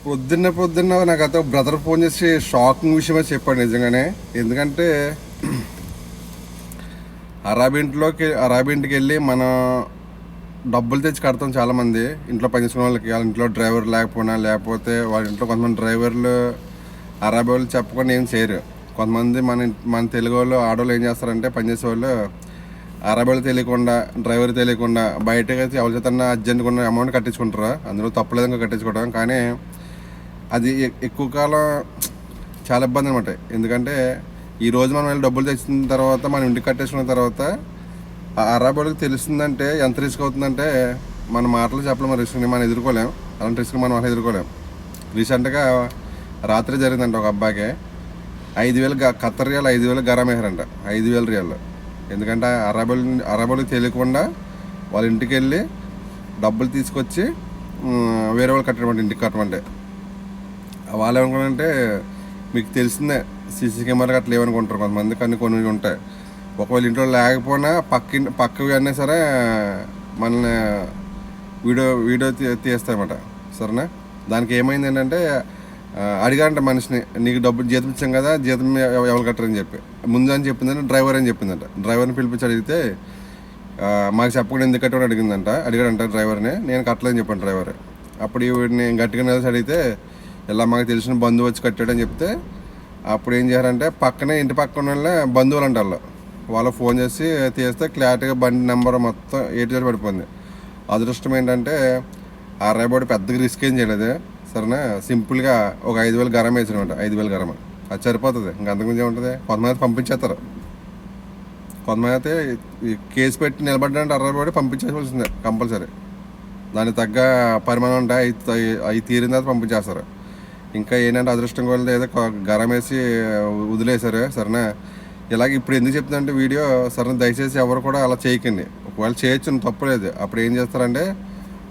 పొద్దున్న నాకు అతను బ్రదర్ ఫోన్ చేసి షాకింగ్ విషయమే చెప్పాడు నిజంగానే. ఎందుకంటే అరాబింటికి వెళ్ళి మనం డబ్బులు తెచ్చి కడతాం. చాలామంది ఇంట్లో పనిచేసుకునే వాళ్ళకి, వాళ్ళ ఇంట్లో డ్రైవర్ లేకపోతే వాళ్ళ ఇంట్లో కొంతమంది డ్రైవర్లు అరాబీ వాళ్ళు చెప్పకుండా ఏం చేయరు. కొంతమంది మన తెలుగు వాళ్ళు ఆడవాళ్ళు ఏం చేస్తారంటే, పనిచేసే వాళ్ళు అరాబీలు తెలియకుండా, డ్రైవర్ తెలియకుండా బయటకు అయితే ఎవరి చేతన్నా అర్జెంట్గా ఉన్న అమౌంట్ కట్టించుకుంటారు. అందులో తప్పలేదంగా కట్టించుకోవడం. కానీ అది ఎక్కువ కాలం చాలా ఇబ్బంది అనమాట. ఎందుకంటే ఈరోజు మనం వెళ్ళి డబ్బులు తెచ్చిన తర్వాత మనం ఇంటికి కట్టేసుకున్న తర్వాత ఆ అరాబీలకు తెలుస్తుందంటే ఎంత రిస్క్ అవుతుందంటే మన మాటలు చెప్పలేము. రిస్క్ని మనం ఎదుర్కోలేం. అలాంటి రిస్క్ మనం అసలు ఎదుర్కోలేం. రీసెంట్గా రాత్రి జరిగిందంట ఒక అబ్బాయికి 5,000 ఖత్తర్ రియాల్ 5,000 గరం వేసారంట. 5,000 రియాలు. ఎందుకంటే అరాబీలకు తెలియకుండా వాళ్ళ ఇంటికి వెళ్ళి డబ్బులు తీసుకొచ్చి వేరే వాళ్ళు కట్టడం, ఇంటికి కట్టమంటే వాళ్ళు ఏమనుకుంటే, మీకు తెలిసిందే సీసీ కెమెరా అట్లా ఏమనుకుంటారు కొంతమంది. కానీ కొన్ని ఉంటాయి. ఒకవేళ ఇంట్లో లేకపోయినా పక్కవి అన్నా సరే మనల్ని వీడియో తీస్తాయన్నమాట. సరేనా? దానికి ఏమైంది ఏంటంటే, అడిగారంట మనిషిని, నీకు డబ్బులు జీతం ఇచ్చాం కదా, జీతం ఎవరు కట్టరని చెప్పి ముందు అని చెప్పిందంటే డ్రైవర్ అని చెప్పిందంట. డ్రైవర్ని పిలిపించి అడిగితే మాకు చెప్పకుండా ఎందుకు కట్టమని అడిగాడంట డ్రైవర్ని. నేను కట్టలేని చెప్పాను డ్రైవర్. అప్పుడు వీడిని గట్టిగా నిలిచి అడిగితే, ఇలా మాకు తెలిసిన బంధువు వచ్చి కట్టాడని చెప్తే, అప్పుడు ఏం చేశారంటే ఇంటి పక్కన వాళ్ళే బంధువులు అంటారు, వాళ్ళు ఫోన్ చేసి తీస్తే క్లారిటీగా బండి నెంబర్ మొత్తం ఏటీఎల్ పడిపోయింది. అదృష్టం ఏంటంటే ఆ రైబోడి పెద్దగా రిస్క్ ఏం చేయలేదు. సరేనా? సింపుల్గా ఒక 5,000 గరం వేసినమాట. 5,000 గరం అది సరిపోతుంది. ఇంకా అంతకుమించి ఏముంటుంది. కొంతమంది పంపించేస్తారు. కొంతమంది అయితే కేసు పెట్టి నిలబడ్డాలంటే అర్రబడి పంపించేవలసిందే కంపల్సరీ. దానికి తగ్గ పరిమాణం ఉంటే అవి తీరిన తర్వాత పంపించేస్తారు. ఇంకా ఏంటంటే అదృష్టం కూడా ఏదో గరం వేసి వదిలేశారు. సరేనా? ఇలాగ ఇప్పుడు ఎందుకు చెప్తుందంటే వీడియో, సరే దయచేసి ఎవరు కూడా అలా చేయకండి. ఒకవేళ చేయొచ్చు, తప్పలేదు. అప్పుడు ఏం చేస్తారంటే,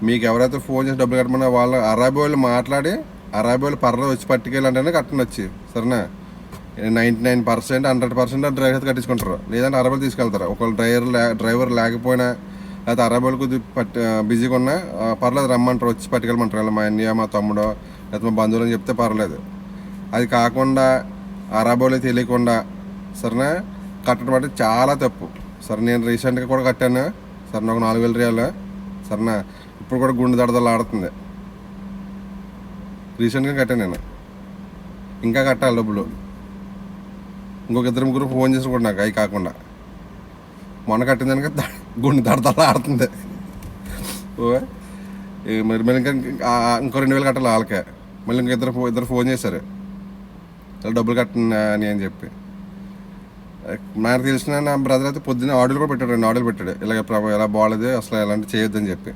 మీకు ఎవరైతే ఫోన్ చేసి డబ్బులు కట్టమన్నా వాళ్ళు అరాబీ వాళ్ళు మాట్లాడి అరాబీ వాళ్ళు పర్ర వచ్చి పట్టుకెళ్ళంటేనే కట్టండి వచ్చి. సరేనా? 99% 100% డ్రైవర్ కట్టించుకుంటారు. లేదంటే అరాబీలు తీసుకెళ్తారు. ఒకవేళ డ్రైవర్ లేకపోయినా, లేకపోతే అరాబీలు కొద్దిగా బిజీగా ఉన్నా పర్లేదు, రమ్మంటారు, వచ్చి పట్టుకెళ్ళమంటారు. ఇలా మా అన్నయ్య, మా తమ్ముడో, లేకపోతే మా బంధువులు అని చెప్తే పర్లేదు. అది కాకుండా అరాబీలు తెలియకుండా సరేనా కట్టడం అంటే చాలా తప్పు. సరే, నేను రీసెంట్గా కూడా కట్టాను. సరే, నాకు 4,000 రియాలు. సరేనా? ఇప్పుడు కూడా గుండె దడదలు ఆడుతుంది. రీసెంట్గా కట్టాను నేను. ఇంకా కట్టాలి డబ్బులు. ఇంకొక 2-3 ఫోన్ చేసి కూడా నాకు అవి కాకుండా మొన్న కట్టిన దానికి గుండె దడదలు ఆడుతుంది. మళ్ళీ ఇంకో 2,000 కట్టాలి వాళ్ళకే. మళ్ళీ ఇంక ఇద్దరు ఫోన్ చేశారు, డబ్బులు కట్టని అని చెప్పి. నాకు తెలిసిన నా బ్రదర్ అయితే పొద్దున్న ఆర్డర్లు కూడా పెట్టాడు. 2 ఆర్డర్లు పెట్టాడు. ఎలా బాగాలేదు, అసలు ఎలాంటి చేయొద్దని చెప్పి.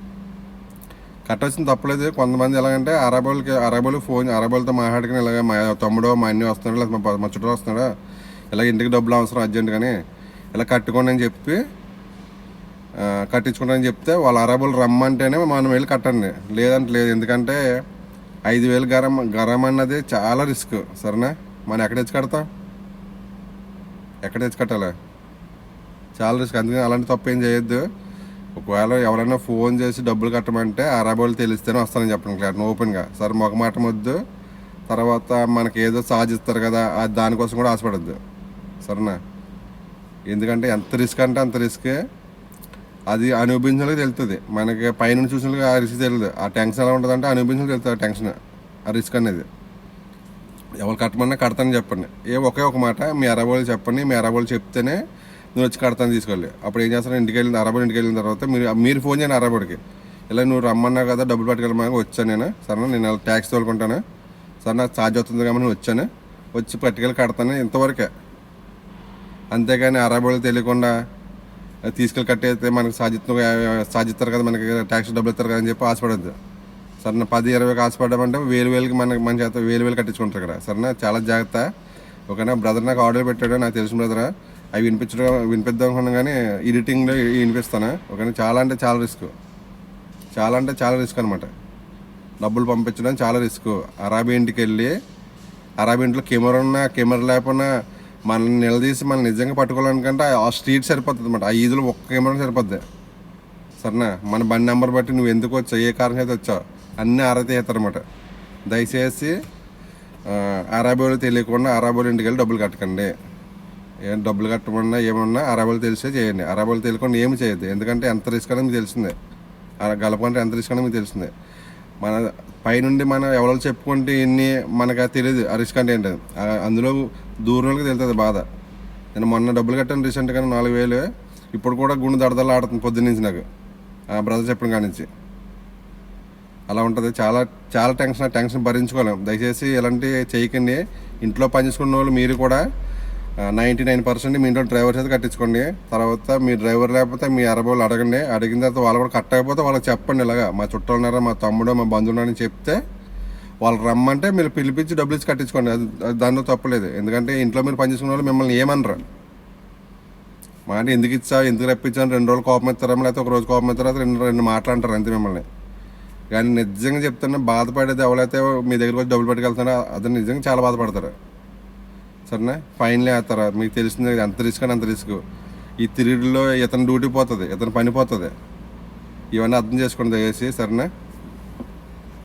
కట్టొచ్చింది తప్పలేదు. కొంతమంది ఎలాగంటే అరాబీలతో మాట్లాడుకుని ఇలాగ మా తమ్ముడో, మా అన్నీ వస్తున్నాడు, లేదా మా చుట్టూ వస్తున్నాడు, ఇలాగ ఇంటికి డబ్బులు అవసరం అర్జెంట్, కానీ ఇలా కట్టుకోండి అని చెప్పి కట్టించుకుంటానని చెప్తే, వాళ్ళ అరాబీలు రమ్మంటేనే మనం వెళ్ళి కట్టండి, లేదంటే లేదు. ఎందుకంటే 5,000 గరం అన్నది చాలా రిస్క్. సరేనా? మనం ఎక్కడ తెచ్చి కట్టాలి? చాలా రిస్క్. అందుకని అలాంటి తప్పు ఏం చేయొద్దు. ఒకవేళ ఎవరైనా ఫోన్ చేసి డబ్బులు కట్టమంటే అరాబీలు తెలిస్తేనే వస్తానని చెప్పండి, క్లారిటీ ఓపెన్గా. సరే, మొగమాట వద్దు. తర్వాత మనకి ఏదో సాధిస్తారు కదా, దానికోసం కూడా ఆశపడద్దు. సరేనా? ఎందుకంటే ఎంత రిస్క్ అంటే అంత రిస్క్. అది అనుభవించాలకి తెలుస్తుంది. మనకి పైన చూసిన ఆ రిస్క్ తెలియదు. ఆ టెన్షన్ ఎలా ఉంటుందంటే అనుభవించాలకి తెలుస్తుంది ఆ టెన్షన్, ఆ రిస్క్ అనేది. ఎవరు కట్టమన్నా కడతానని చెప్పండి. ఒకే ఒక మాట, మీ అరాబీలు చెప్పండి. మీ అరాబీలు చెప్తేనే నువ్వు వచ్చి కడతాను తీసుకోవాలి. అప్పుడు ఏం చేస్తాను, అరాబీలు ఇంటికి వెళ్ళిన తర్వాత మీరు ఫోన్ చేయండి అరాబీడికి, ఇలా నువ్వు రమ్మన్నావు కదా, డబ్బులు పట్టుకెళ్ళమని వచ్చాను నేను. సరే, నేను ట్యాక్సీ తోలుకుంటాను, సరే నాకు ఛార్జ్ అవుతుంది కాబట్టి వచ్చాను, వచ్చి పట్టుకెళ్ళి కడతాను, ఇంతవరకే. అంతేగాని అరాబీలు తెలియకుండా తీసుకెళ్ళి కట్టేస్తే మనకు సాధిస్తారు కదా, మనకి ట్యాక్సీ డబ్బులు ఇస్తారు కదా అని చెప్పి ఆశపడద్దు. సరే, 10-20 ఆశపడ్డామంటే 1,000 మన చేత 1,000 కట్టించుకుంటారు కదా. సరేనా? చాలా జాగ్రత్త. ఓకేనా? బ్రదర్ నాకు ఆర్డర్ పెట్టాడు, నాకు తెలిసిన బ్రదర్. అవి వినిపిద్దాం అనుకున్నాను, కానీ ఎడిటింగ్లో వినిపిస్తాను. ఓకేనా? చాలా అంటే చాలా రిస్క్ అనమాట. డబ్బులు పంపించడం చాలా రిస్క్. అరాబీ ఇంటికి వెళ్ళి అరాబీ ఇంట్లో కెమెరా లేకపోయినా మనల్ని నిలదీసి మనం నిజంగా పట్టుకోవాలనుకంటే ఆ స్ట్రీట్ సరిపోతుంది అనమాట. ఆ ఈదులో ఒక్క కెమెరా సరిపోద్ది. సరేనా? మన బండి నెంబర్ బట్టి నువ్వు ఎందుకు వచ్చావు, ఏ కారణం అయితే వచ్చావు, అన్నీ ఆరైతే అవుతారన్నమాట. దయచేసి అరాబోలు తెలియకుండా అరాబోలు ఇంటికి వెళ్ళి డబ్బులు కట్టకండి. ఏం డబ్బులు కట్టమన్నా ఏమన్నా అరాబోలు తెలిసే చేయండి. అరాబోలు తెలియకుండా ఏమి చేయొద్దు. ఎందుకంటే ఎంత రిస్క్ అనేది మీకు తెలిసిందే. గలపంటే ఎంత రిస్క్ అనేది మీకు తెలిసిందే. మన పైనుండి మనం ఎవరో చెప్పుకుంటే ఇన్ని మనకు అది తెలియదు ఆ రిస్క్ అంటే ఏంటది. అందులో దూరంలోకి తెలుస్తుంది బాధ. నేను మొన్న డబ్బులు కట్టాను రీసెంట్గా 4,000. ఇప్పుడు కూడా గుండె దడదలా ఆడుతుంది పొద్దున్న నుంచి నాకు, బ్రదర్ చెప్పిన కాడి నుంచి. అలా ఉంటుంది. చాలా చాలా టెన్షన్ భరించుకోలేం. దయచేసి ఇలాంటి చేయకండి. ఇంట్లో పనిచేసుకున్న వాళ్ళు మీరు కూడా 99% మీ ఇంట్లో డ్రైవర్ చేత కట్టించుకోండి. తర్వాత మీ డ్రైవర్ లేకపోతే మీ అరబోళ్ళు అడగండి. అడిగిన తర్వాత వాళ్ళు కూడా కట్టకపోతే వాళ్ళకి చెప్పండి, ఇలాగా మా చుట్టాలు ఉన్నారా, మా తమ్ముడు, మా బంధువులు అని చెప్తే వాళ్ళు రమ్మంటే మీరు పిలిపించి డబ్బులు ఇచ్చి కట్టించుకోండి. అది దానిలో తప్పలేదు. ఎందుకంటే ఇంట్లో మీరు పనిచేసుకున్న వాళ్ళు మిమ్మల్ని ఏమనరు. మా అంటే ఎందుకు ఇచ్చావు, ఎందుకు రప్పించావు, 2 రోజులు కోపం ఎత్తారా, లేకపోతే ఒక రోజు కోపం ఎత్తారా, రెండు మాట్లాడతారు అంతే మిమ్మల్ని. కానీ నిజంగా చెప్తున్నా, బాధపడేది ఎవరైతే మీ దగ్గరికి వచ్చి డబ్బులు పెట్టుకెళ్తున్నారో అది నిజంగా చాలా బాధపడతారు. సరేనా, ఫైన్లే వేస్తారా, మీకు తెలిసిందే ఎంత రిస్క్ అని అంత రిస్క్. ఈ తిరుగులో ఇతను డ్యూటీ పోతుంది, ఇతను పని పోతుంది. ఇవన్నీ అర్థం చేసుకోండి దయచేసి. సరేనా.